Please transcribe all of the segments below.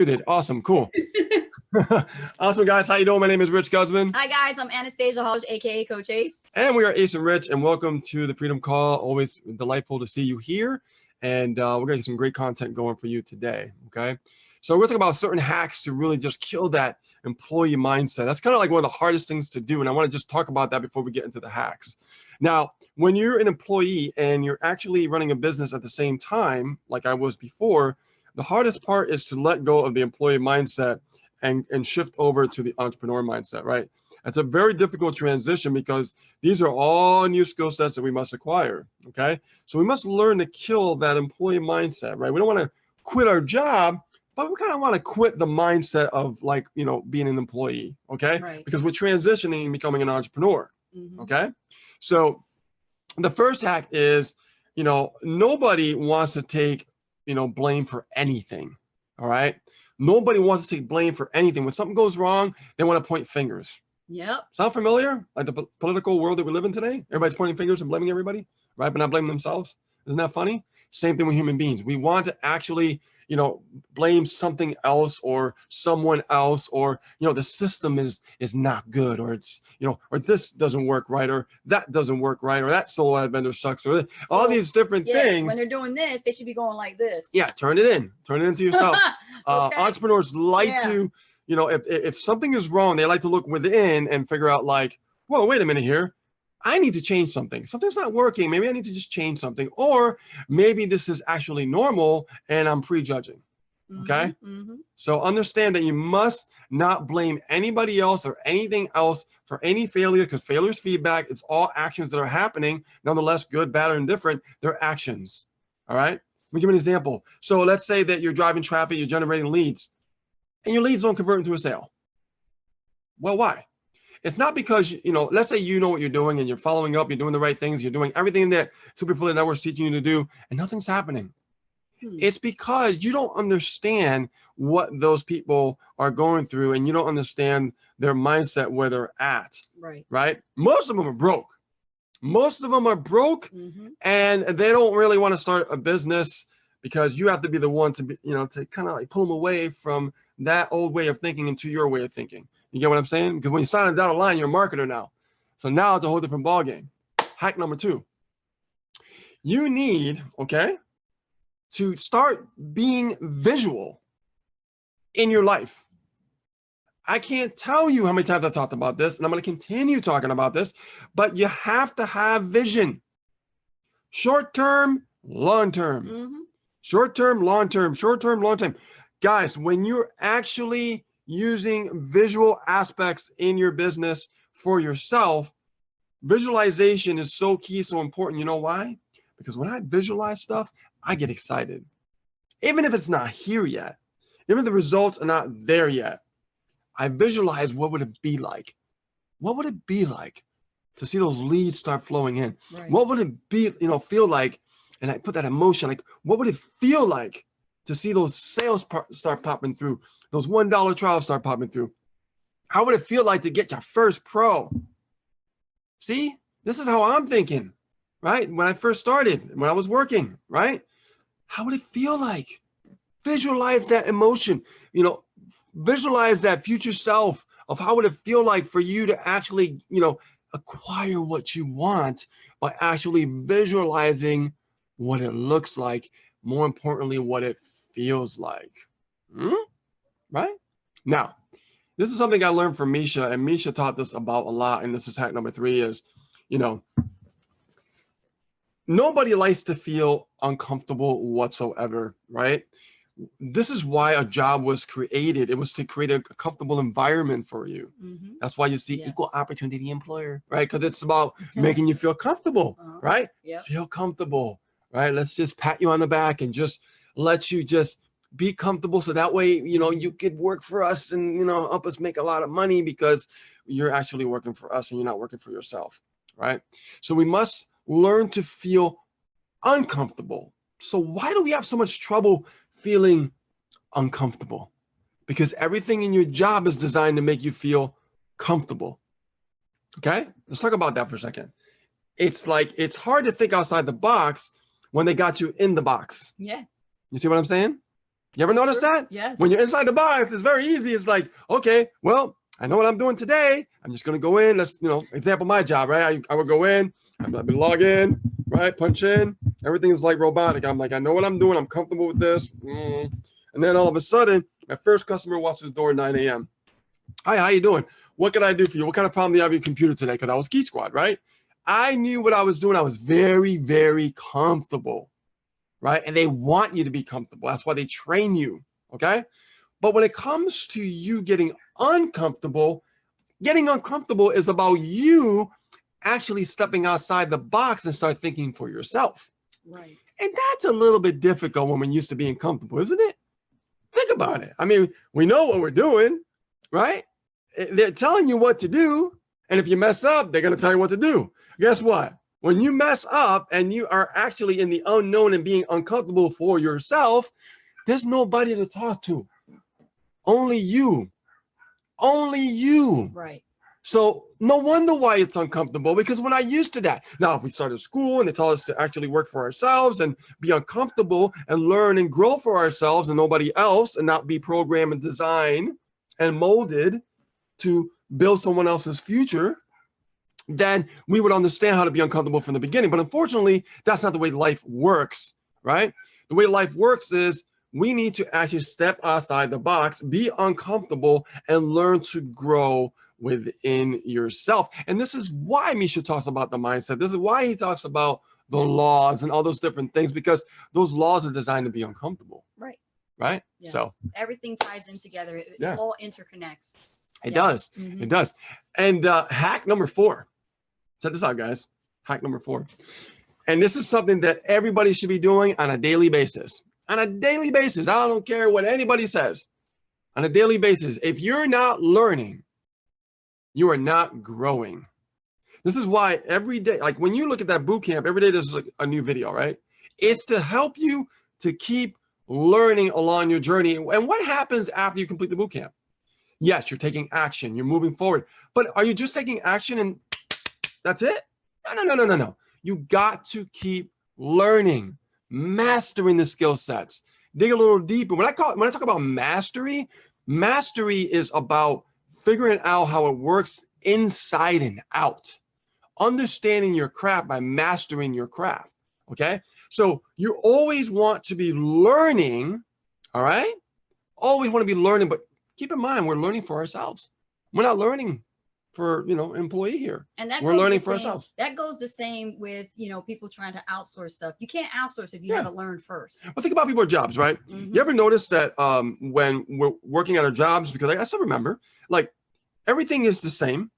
You did. Awesome. Cool. Awesome, guys. How you doing? My name is Rich Guzman. Hi, guys. I'm Anastasia Hodge, aka Coach Ace. And we are Ace and Rich, and welcome to the Freedom Call. Always delightful to see you here. And we're going to get some great content going for you today. Okay. So we're talking about certain hacks to really just kill that employee mindset. That's kind of like one of the hardest things to do. And I want to just talk about that before we get into the hacks. Now, when you're an employee and you're actually running a business at the same time, like I was before, the hardest part is to let go of the employee mindset and shift over to the entrepreneur mindset, right? It's a very difficult transition because these are all new skill sets that we must acquire, okay? So we must learn to kill that employee mindset, right? We don't want to quit our job, but we kind of want to quit the mindset of like, you know, being an employee, okay? Right. Because we're transitioning and becoming an entrepreneur, okay? So the first hack is, you know, nobody wants to take, you know, blame for anything, all right? Nobody wants to take blame for anything. When something goes wrong, they want to point fingers. Yep. Sound familiar? Like the political world that we live in today? Everybody's pointing fingers and blaming everybody, right? But not blaming themselves. Isn't that funny? Same thing with human beings. We want to actually, you know, blame something else or someone else, or, you know, the system is not good, or it's, you know, or this doesn't work right, or that doesn't work right, or that solo ad vendor sucks, or all these different things. When they're doing this, they should be going like this. Yeah, turn it into yourself. Okay. Entrepreneurs like to, you know, if something is wrong, they like to look within and figure out like, well, wait a minute here. I need to change something. Something's not working. Maybe I need to just change something. Or maybe this is actually normal and I'm prejudging. Okay. So understand that you must not blame anybody else or anything else for any failure, because failure is feedback. It's all actions that are happening. Nonetheless, good, bad, or indifferent, they're actions. All right. Let me give you an example. So let's say that you're driving traffic, you're generating leads, and your leads don't convert into a sale. Well, why? It's not because, you know, let's say you know what you're doing and you're following up, you're doing the right things, you're doing everything that Superfluid Network's teaching you to do, and nothing's happening. It's because you don't understand what those people are going through, and you don't understand their mindset, where they're at. Right? Most of them are broke. Most of them are broke, and they don't really want to start a business because you have to be the one to be, you know, to kind of like pull them away from that old way of thinking into your way of thinking. You get what I'm saying? Because when you sign it down the line, you're a marketer now. So now it's a whole different ballgame. Hack number 2. You need, okay, to start being visual in your life. I can't tell you how many times I've talked about this, and I'm going to continue talking about this, but you have to have vision. Short term, long term. Short term, long term, short term, long term. Guys, when you're actually using visual aspects in your business for yourself, visualization is so key, so important. You know why? Because when I visualize stuff, I get excited. Even if it's not here yet, even if the results are not there yet, I visualize what would it be like? What would it be like to see those leads start flowing in? What would it be, you know, feel like? And I put that emotion, like, what would it feel like to see those sales start popping through, those $1 trials start popping through? How would it feel like to get your first pro? See, this is how I'm thinking, right? When I first started, when I was working, right? How would it feel like? Visualize that emotion, you know, visualize that future self of how would it feel like for you to actually, you know, acquire what you want by actually visualizing what it looks like, more importantly, what it feels like. Right? Now, this is something I learned from Misha, and Misha taught this about a lot, and this is hack number 3 is, you know, nobody likes to feel uncomfortable whatsoever, right? This is why a job was created. It was to create a comfortable environment for you. That's why you see equal opportunity employer, right? Because it's about making you feel comfortable, right? Feel comfortable, right? Let's just pat you on the back and just let you just be comfortable. So that way, you know, you could work for us and, you know, help us make a lot of money because you're actually working for us and you're not working for yourself, right? So we must learn to feel uncomfortable. So why do we have so much trouble feeling uncomfortable? Because everything in your job is designed to make you feel comfortable. Okay, let's talk about that for a second. It's like, it's hard to think outside the box when they got you in the box. Yeah. You see what I'm saying? You ever notice that? Yes. When you're inside the box, it's very easy. It's like, okay, well, I know what I'm doing today. I'm just going to go in. Let's, example, my job, right? I would go in, I've been log in, right? Punch in. Everything is like robotic. I'm like, I know what I'm doing. I'm comfortable with this. And then all of a sudden, my first customer walks through the door at 9 a.m. Hi, how you doing? What can I do for you? What kind of problem do you have with your computer today? Because I was Geek Squad, right? I knew what I was doing. I was very, very comfortable, right? And they want you to be comfortable. That's why they train you, okay? But when it comes to you getting uncomfortable is about you actually stepping outside the box and start thinking for yourself. Right. And that's a little bit difficult when we're used to being comfortable, isn't it? Think about it. I mean, we know what we're doing, right? They're telling you what to do. And if you mess up, they're going to tell you what to do. Guess what? When you mess up and you are actually in the unknown and being uncomfortable for yourself, there's nobody to talk to. Only you. Only you. Right. So no wonder why it's uncomfortable, because we're not used to that. Now, if we started school and they tell us to actually work for ourselves and be uncomfortable and learn and grow for ourselves and nobody else, and not be programmed and designed and molded to build someone else's future, then we would understand how to be uncomfortable from the beginning. But unfortunately, that's not the way life works, right? The way life works is we need to actually step outside the box, be uncomfortable, and learn to grow within yourself. And this is why Misha talks about the mindset. This is why he talks about the laws and all those different things, because those laws are designed to be uncomfortable. Right. Right. Yes. So everything ties in together. It Yeah. all interconnects. it Yes. does. Mhm. It does. And hack number 4. Check this out, guys. Hack number 4. And this is something that everybody should be doing on a daily basis. On a daily basis. I don't care what anybody says. On a daily basis. If you're not learning, you are not growing. This is why every day, like when you look at that boot camp, every day there's like a new video, right? It's to help you to keep learning along your journey. And what happens after you complete the boot camp? Yes, you're taking action, you're moving forward. But are you just taking action and that's it? No. You got to keep learning, mastering the skill sets. Dig a little deeper. When I talk about mastery is about figuring out how it works inside and out. Understanding your craft by mastering your craft. Okay. So you always want to be learning. All right. Always want to be learning, but keep in mind, we're learning for ourselves. We're not learning for, an employee here. And that we're goes learning the for same, ourselves. That goes the same with, people trying to outsource stuff. You can't outsource if you Yeah. haven't learned first. But think about people with jobs, right? Mhm. You ever notice that when we're working at our jobs, because I still remember, like everything is the same.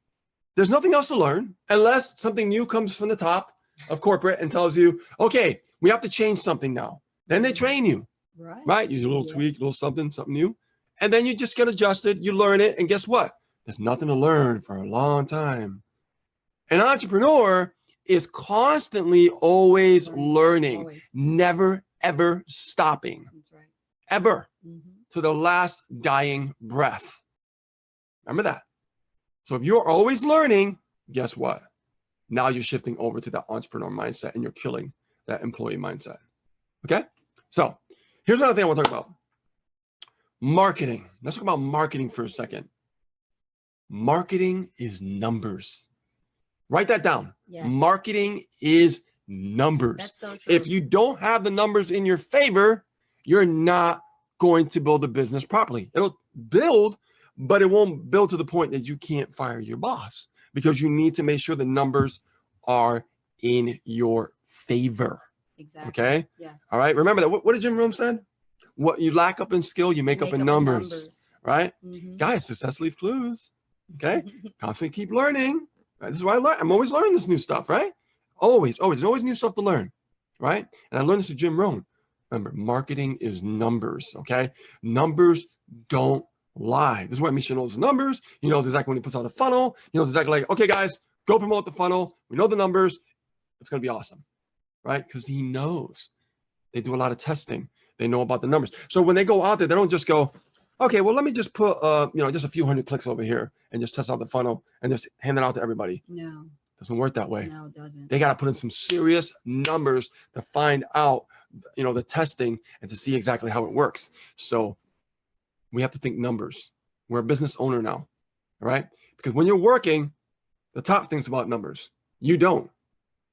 There's nothing else to learn unless something new comes from the top of corporate and tells you, okay, we have to change something now. Then they train you, right? Use a little Yeah. tweak, a little something new. And then you just get adjusted, you learn it, and guess what? There's nothing to learn for a long time. An entrepreneur is constantly always learning, Always. never, ever stopping, That's right. ever, Mhm. to the last dying breath. Remember that. So if you're always learning, guess what? Now you're shifting over to that entrepreneur mindset and you're killing that employee mindset. Okay? So here's another thing I want to talk about. Marketing. Let's talk about marketing for a second. Marketing is numbers. Write that down. Yes. Marketing is numbers. That's so true. If you don't have the numbers in your favor, you're not going to build a business properly. It'll build, but it won't build to the point that you can't fire your boss, because you need to make sure the numbers are in your favor. Exactly. Okay. Yes. All right. Remember that. What did Jim Rohn said? What you lack up in skill, you make up in numbers. Right? Mhm. Guys, success leaves clues. Okay. Constantly keep learning. Right? This is why I learn. I'm always learning this new stuff, right? Always. There's always new stuff to learn, right? And I learned this with Jim Rohn. Remember, marketing is numbers, okay? Numbers don't lie. This is why Misha knows the numbers. He knows exactly when he puts out a funnel. He knows exactly like, okay, guys, go promote the funnel. We know the numbers. It's going to be awesome, right? Because he knows. They do a lot of testing. They know about the numbers. So when they go out there, they don't just go, okay, well, let me just put, just a few hundred clicks over here and just test out the funnel and just hand it out to everybody. No. Doesn't work that way. No, it doesn't. They got to put in some serious numbers to find out you know, the testing and to see exactly how it works. So we have to think numbers. We're a business owner now, right? Because when you're working, the top thinks about numbers. You don't.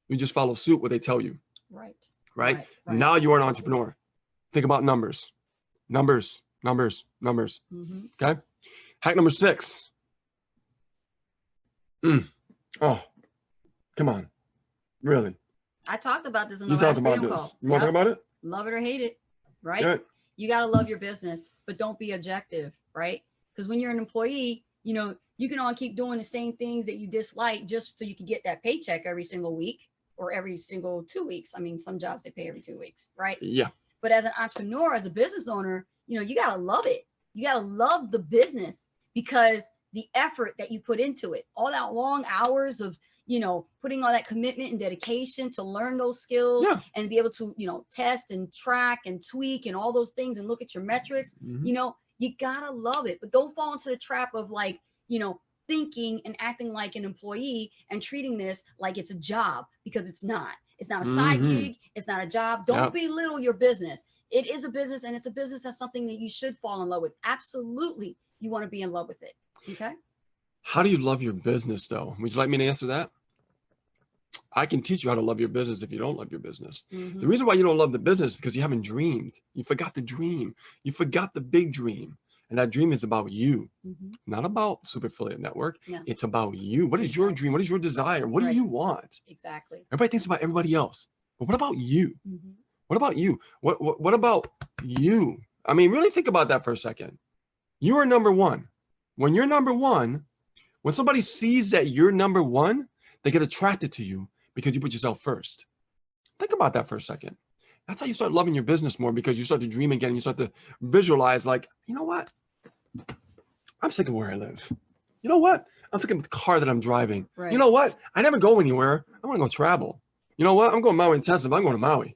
You just follow suit what they tell you. Right. Right. Now you are an entrepreneur. Think about numbers. Numbers. Mm-hmm. Okay. Hack number 6. Oh, come on. Really? I talked about this in the You last talked about Freedom this. Call. You want to talk about it? Love it or hate it, right? Good. You got to love your business, but don't be objective, right? Because when you're an employee, you know, you can all keep doing the same things that you dislike just so you can get that paycheck every single week or every single 2 weeks. I mean, some jobs they pay every 2 weeks, right? Yeah. But as an entrepreneur, as a business owner, you know, you got to love it. You got to love the business because the effort that you put into it, all that long hours of, you know, putting all that commitment and dedication to learn those skills and be able to, you know, test and track and tweak and all those things and look at your metrics, you know, you gotta love it, but don't fall into the trap of like, you know, thinking and acting like an employee and treating this like it's a job, because it's not. It's not a side gig. It's not a job. Don't belittle your business. It is a business, and it's a business that's something that you should fall in love with. Absolutely. You want to be in love with it. Okay. How do you love your business though? Would you like me to answer that? I can teach you how to love your business if you don't love your business. The reason why you don't love the business is because you haven't dreamed. You forgot the dream. You forgot the big dream. And that dream is about you, not about Super Affiliate Network. No. It's about you. What is your dream? What is your desire? What do you want? Exactly. Everybody thinks about everybody else. But what about you? What about you? What about you? I mean, really think about that for a second. You are number one. When you're number one, when somebody sees that you're number one, they get attracted to you because you put yourself first. Think about that for a second. That's how you start loving your business more, because you start to dream again. You start to visualize like, you know what? I'm sick of where I live. You know what? I'm sick of the car that I'm driving. Right. You know what? I never go anywhere. I want to go travel. You know what? I'm going Maui intensive. I'm going to Maui,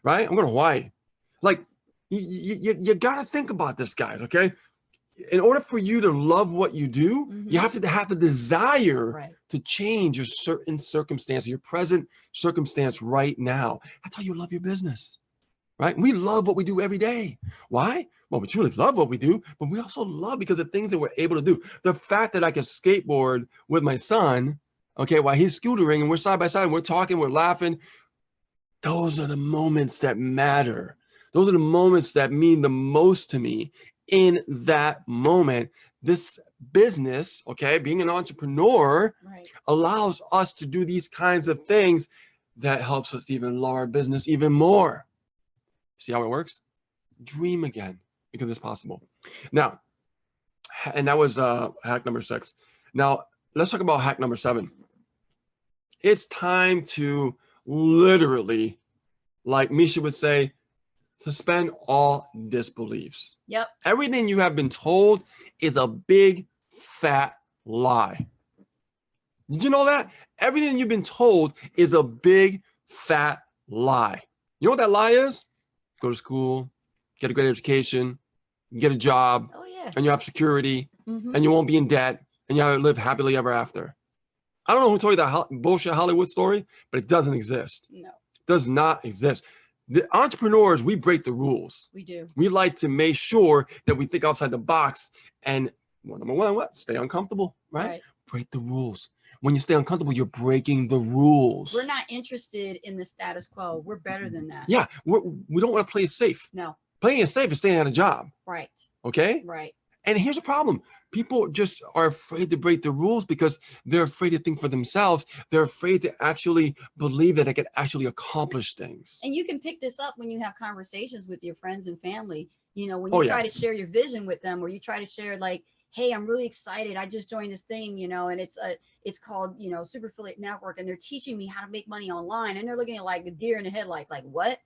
right? I'm going to Hawaii. Like, you got to think about this, guys, okay? In order for you to love what you do, you have to have the desire to change your certain circumstance, your present circumstance right now. That's how you love your business, right? We love what we do every day. Why? Well, we truly love what we do, but we also love because of the things that we're able to do. The fact that I can skateboard with my son, okay, while he's scootering and we're side by side and we're talking, we're laughing. Those are the moments that matter. Those are the moments that mean the most to me. In that moment, this business, okay, being an entrepreneur allows us to do these kinds of things that helps us even love our business even more. See how it works? Dream again, because it's possible. Now, and that was hack number 6. Now, let's talk about hack number 7. It's time to literally, like Misha would say, suspend all disbeliefs. Yep. Everything you have been told is a big fat lie. Did you know that? Everything you've been told is a big fat lie. You know what that lie is? Go to school, get a great education, get a job, and you have security, and you won't be in debt, and you live happily ever after. I don't know who told you that bullshit Hollywood story, but it doesn't exist. No. It does not exist. The entrepreneurs, we break the rules. We do. We like to make sure that we think outside the box. And well, number one, what? Stay uncomfortable, right? Break the rules. When you stay uncomfortable, you're breaking the rules. We're not interested in the status quo. We're better than that. Yeah, we don't want to play it safe. No. Playing it safe is staying at a job. Right. Okay? Right. And here's a problem. People just are afraid to break the rules because they're afraid to think for themselves. They're afraid to actually believe that they can actually accomplish things. And you can pick this up when you have conversations with your friends and family. You know, when you try to share your vision with them, or you try to share like, hey, I'm really excited. I just joined this thing, you know, and it's called, you know, Super Affiliate Network, and they're teaching me how to make money online. And they're looking at like a deer in the headlights, like, what?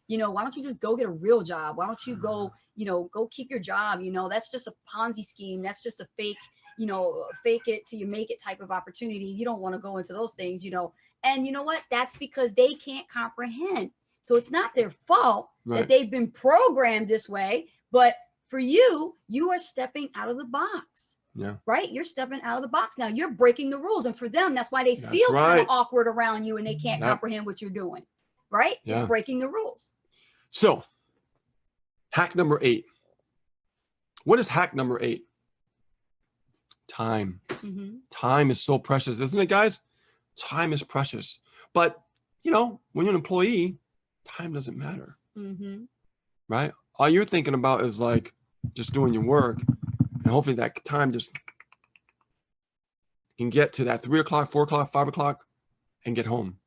You know, why don't you just go get a real job? Why don't you go, you know, go keep your job? You know, that's just a Ponzi scheme. That's just a fake, you know, fake it till you make it type of opportunity. You don't want to go into those things, you know. And you know what? That's because they can't comprehend. So it's not their fault that they've been programmed this way. But for you, you are stepping out of the box. Yeah. Right? You're stepping out of the box. Now you're breaking the rules. And for them, that's why they feel kind of awkward around you and they can't comprehend what you're doing. Right? It's breaking the rules. So hack number 8. What is hack number 8? Time. Time is so precious, isn't it, guys? Time is precious. But, you know, when you're an employee, time doesn't matter. Right? All you're thinking about is like just doing your work, and hopefully that time just can get to that 3 o'clock, 4 o'clock, 5 o'clock and get home.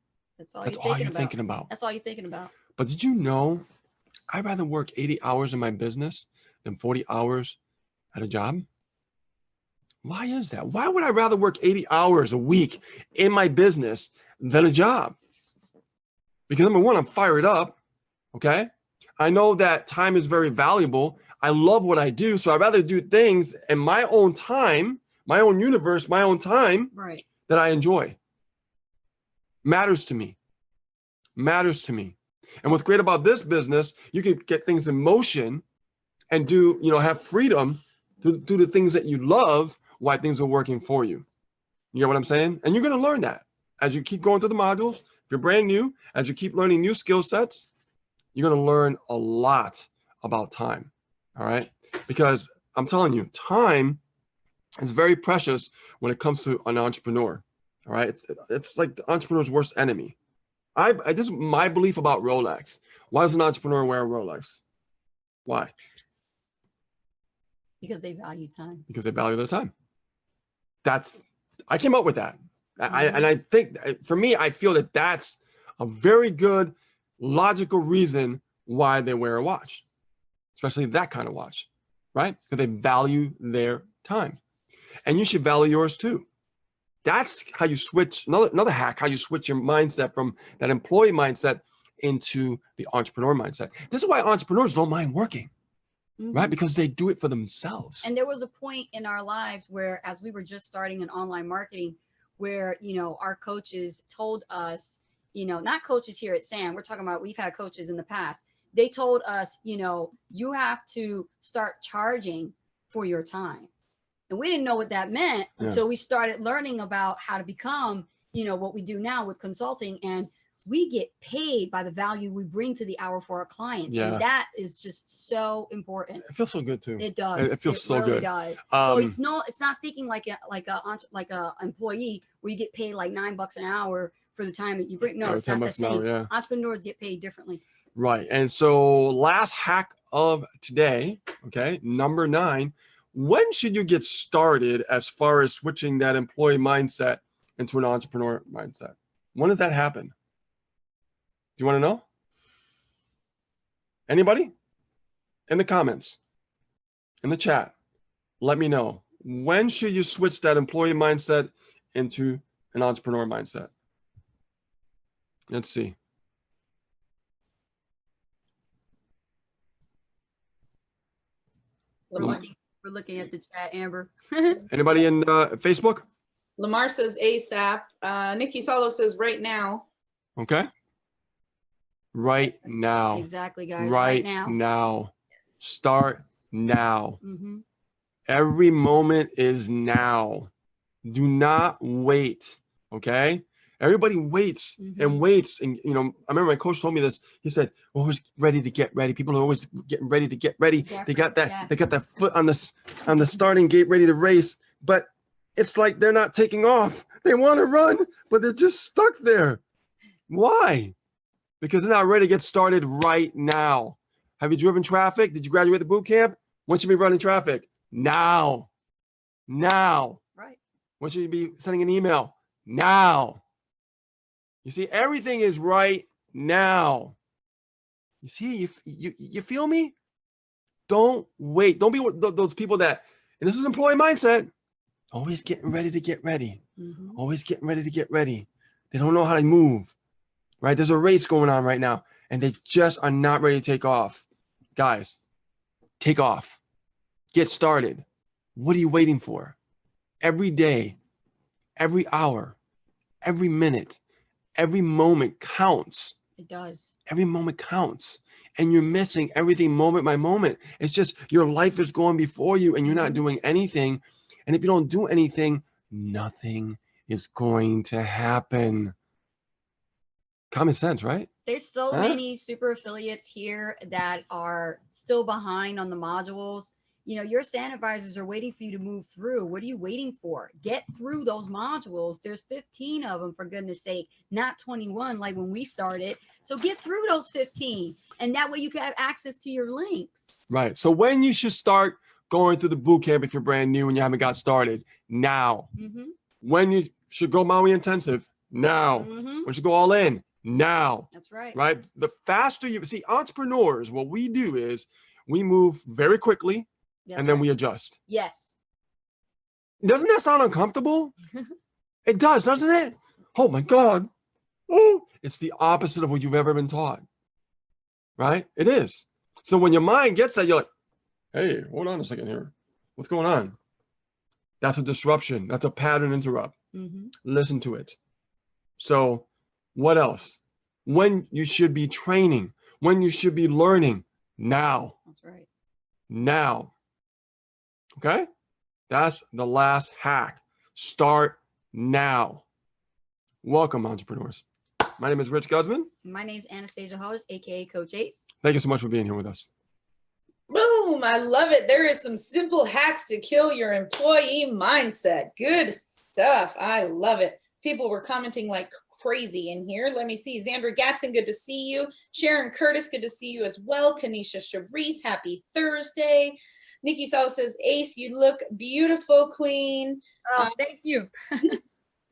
That's all you're thinking about. That's all you're thinking about. But did you know I'd rather work 80 hours in my business than 40 hours at a job? Why is that? Why would I rather work 80 hours a week in my business than a job? Because number one, I'm fired up. Okay. I know that time is very valuable. I love what I do. So I'd rather do things in my own time, my own universe, my own time, right, that I enjoy. Matters to me. Matters to me. And what's great about this business, you can get things in motion and do, you know, have freedom to do the things that you love while things are working for you. You get what I'm saying? And you're going to learn that as you keep going through the modules. If you're brand new, as you keep learning new skill sets, you're going to learn a lot about time. All right. Because I'm telling you, time is very precious when it comes to an entrepreneur. All right. It's like the entrepreneur's worst enemy. This is my belief about Rolex. Why does an entrepreneur wear a Rolex? Why? Because they value time. Because they value their time. I came up with that. And I think for me, I feel that that's a very good logical reason why they wear a watch, especially that kind of watch, right? Because they value their time. And you should value yours too. That's how you switch, another hack, how you switch your mindset from that employee mindset into the entrepreneur mindset. This is why entrepreneurs don't mind working, right? Because they do it for themselves. And there was a point in our lives where, as we were just starting in online marketing, where, you know, our coaches told us, you know, not coaches here at SAM, we're talking about, we've had coaches in the past. They told us, you know, you have to start charging for your time. And we didn't know what that meant until we started learning about how to become, you know, what we do now with consulting. And we get paid by the value we bring to the hour for our clients. And that is just so important. It feels so good too. It does. It feels so really good. Does. So it's not thinking like a employee where you get paid like $9 an hour for the time that you bring. No, it's not the same. Entrepreneurs get paid differently. Right. And so last hack of today, okay, number 9, when should you get started as far as switching that employee mindset into an entrepreneur mindset? When does that happen? Do you want to know? Anybody? In the comments, in the chat, let me know. When should you switch that employee mindset into an entrepreneur mindset? Let's see. We're looking at the chat, Amber. Anybody in Facebook? Lamar says ASAP. Nikki Solo says right now. Okay. Right now. Exactly, guys. Right now. Start now. Every moment is now. Do not wait. Okay. Everybody waits and waits. And, you know, I remember my coach told me this. He said, always ready to get ready. People are always getting ready to get ready. They got that foot on the starting gate, ready to race, but it's like they're not taking off. They want to run, but they're just stuck there. Why? Because they're not ready to get started right now. Have you driven traffic? Did you graduate the boot camp? When should you be running traffic? Now. Right. When should you be sending an email? Now. You see, everything is right now. You see, you feel me? Don't wait. Don't be those people that, and this is employee mindset, always getting ready to get ready. Always getting ready to get ready. They don't know how to move, right? There's a race going on right now, and they just are not ready to take off. Guys, take off. Get started. What are you waiting for? Every day, every hour, every minute, every moment counts. It does. Every moment counts. And you're missing everything moment by moment. It's just your life is going before you and you're not doing anything. And if you don't do anything, nothing is going to happen. Common sense, right? There's so Huh? many super affiliates here that are still behind on the modules. You know, your SAN advisors are waiting for you to move through. What are you waiting for? Get through those modules. There's 15 of them, for goodness sake, not 21 like when we started. So get through those 15, and that way you can have access to your links. Right. So when you should start going through the boot camp if you're brand new and you haven't got started? Now. Mm-hmm. When you should go Maui intensive? Now. Mm-hmm. When you should go all in? Now. That's right. Right. The faster you see, entrepreneurs, what we do is we move very quickly. That's and then right. we adjust. Yes. Doesn't that sound uncomfortable? It does, doesn't it? Oh my God. Oh, it's the opposite of what you've ever been taught. Right? It is. So when your mind gets that, you're like, hey, hold on a second here. What's going on? That's a disruption. That's a pattern interrupt. Mm-hmm. Listen to it. So what else? When you should be training, when you should be learning, now. That's right. Now. Okay? That's the last hack. Start now. Welcome, entrepreneurs. My name is Rich Guzman. My name's Anastasia Hodge, aka Coach Ace. Thank you so much for being here with us. Boom, I love it. There is some simple hacks to kill your employee mindset. Good stuff. I love it. People were commenting like crazy in here. Let me see. Xandra Gatson, good to see you. Sharon Curtis, good to see you as well. Kanisha Sharice, happy Thursday. Nikki Saul says, Ace, you look beautiful, queen. Oh, thank you.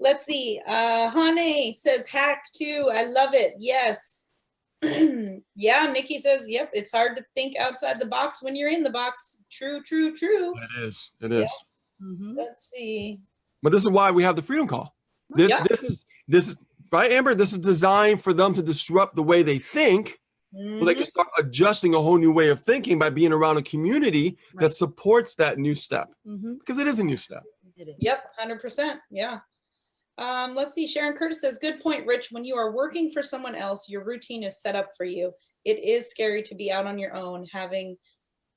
Let's see. Hane says, hack too. I love it. Yes. Yeah, Nikki says, yep, it's hard to think outside the box when you're in the box. True, true, true. It is. It is. Yeah. Mm-hmm. Let's see. But this is why we have the Freedom Call. This is right, Amber. This is designed for them to disrupt the way they think. So they can start adjusting a whole new way of thinking by being around a community that supports that new step. Because it is a new step. Yep, 100%. Yeah. Let's see. Sharon Curtis says, good point, Rich. When you are working for someone else, your routine is set up for you. It is scary to be out on your own, having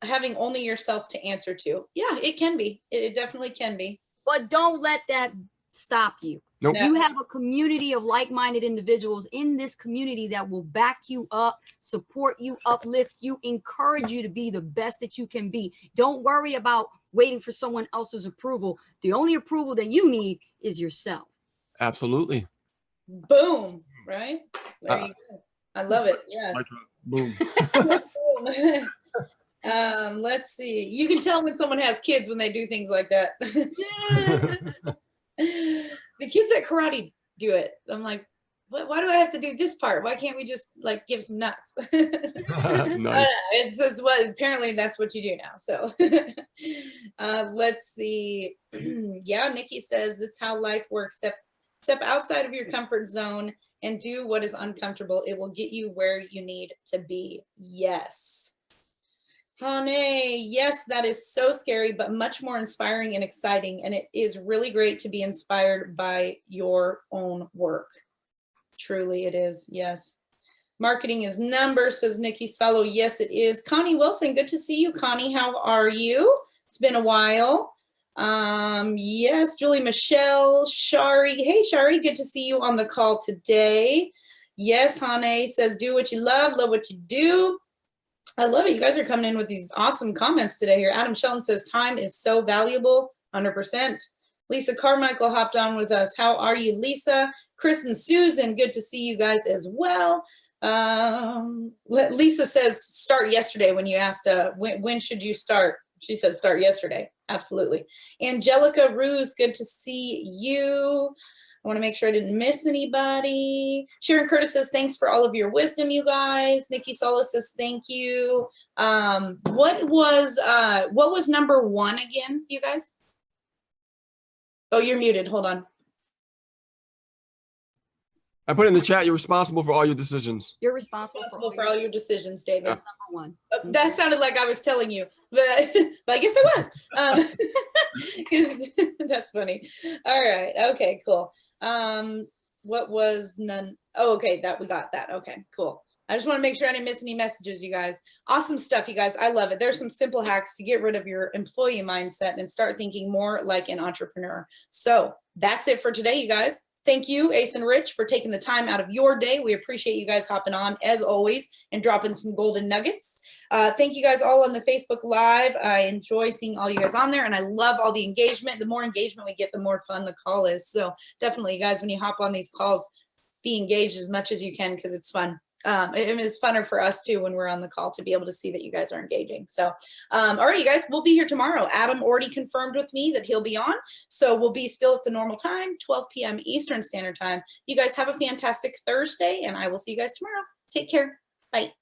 only yourself to answer to. Yeah, it can be. It definitely can be. But don't let that stop you. Nope. You have a community of like-minded individuals in this community that will back you up, support you, uplift you, encourage you to be the best that you can be. Don't worry about waiting for someone else's approval. The only approval that you need is yourself. Absolutely. Boom. Right? There you go. I love it. Yes. Boom. Let's see. You can tell when someone has kids when they do things like that. The kids at karate do it. I'm like, why do I have to do this part? Why can't we just like give some nuts? Nice. It's what apparently that's what you do now. So let's see. Yeah, Nikki says that's how life works. Step outside of your comfort zone and do what is uncomfortable. It will get you where you need to be. Yes. Honey, yes, that is so scary, but much more inspiring and exciting. And it is really great to be inspired by your own work. Truly it is. Yes. Marketing is numbers, says Nikki Salo. Yes, it is. Connie Wilson, good to see you. Connie, how are you? It's been a while. Yes, Julie Michelle, Shari. Hey, Shari, good to see you on the call today. Yes, Hane says, do what you love what you do. I love it. You guys are coming in with these awesome comments today here. Adam Sheldon says, time is so valuable, 100%. Lisa Carmichael hopped on with us. How are you, Lisa? Chris and Susan, good to see you guys as well. Lisa says, start yesterday when you asked, when should you start? She said, start yesterday. Absolutely. Angelica Ruse, good to see you. I want to make sure I didn't miss anybody. Sharon Curtis says, thanks for all of your wisdom, you guys. Nikki Solo says, thank you. What was number one again, you guys? Oh, you're muted. Hold on. I put in the chat, you're responsible for all your decisions. You're responsible for all your decisions, David. Yeah. Number one. That sounded like I was telling you, but I guess I was. That's funny. All right. Okay, cool. What was none? Oh, okay. We got that. Okay, cool. I just want to make sure I didn't miss any messages, you guys. Awesome stuff, you guys. I love it. There's some simple hacks to get rid of your employee mindset and start thinking more like an entrepreneur. So that's it for today, you guys. Thank you, Ace and Rich, for taking the time out of your day. We appreciate you guys hopping on as always and dropping some golden nuggets. Thank you guys all on the Facebook Live. I enjoy seeing all you guys on there, and I love all the engagement. The more engagement we get, the more fun the call is. So definitely, you guys, when you hop on these calls, be engaged as much as you can because it's fun. It is funner for us too when we're on the call to be able to see that you guys are engaging. So, all right, you guys, we'll be here tomorrow. Adam already confirmed with me that he'll be on. So we'll be still at the normal time, 12 p.m. Eastern Standard Time. You guys have a fantastic Thursday, and I will see you guys tomorrow. Take care. Bye.